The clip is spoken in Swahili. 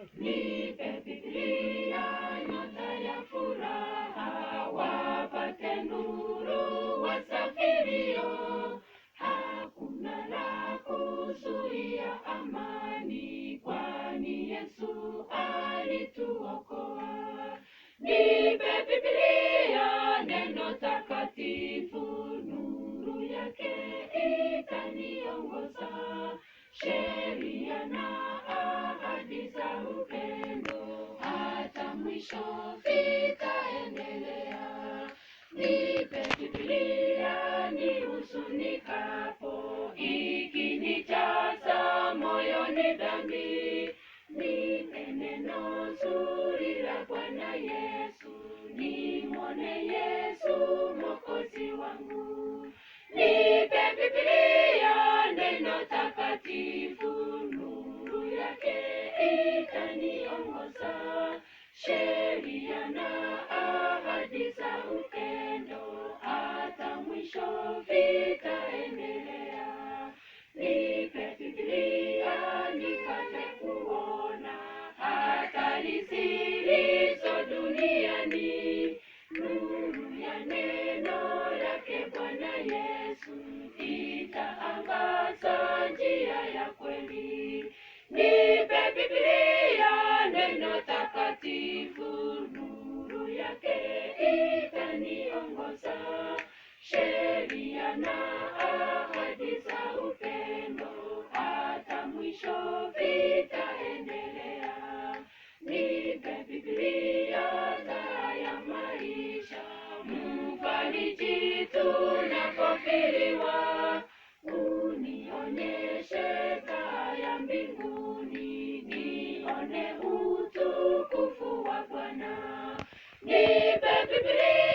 Nipe Biblia, nyota ya furaha, wapate nuru wasafirio. Hakuna la kuzuia amani, kwani Yesu alituokoa. Nipe Biblia, neno takatifu, nuru yake itaniongoza. Sheria na ahadi za upendo, hata mwisho vitaendelea. Nipe Biblia nihuzunikapo, ikinijaza moyoni dhambi. Nipe neno zuri la Bwana Yesu, nimwone Yesu Mwokozi wangu. Nipe Biblia, neno takatifu, nuru yake itaniongoza. Sheria na ahadi za upendo, hata mwisho vitaendelea. Nipe Biblia nipate kuona hatari zilizo duniani. Nuru ya neno lake Bwana Yesu itaangaza njia ya kweli. Nipe Biblia, neno takatifu, nuru yake itaniongoza. Sheria na ahadi za upendo, hata mwisho vitaendelea. Nipe Biblia, taa ya maisha, mfariji tunapofiliwa. Unionyeshe taa ya mbinguni, nione utukufu wa Bwana. Nipe Biblia.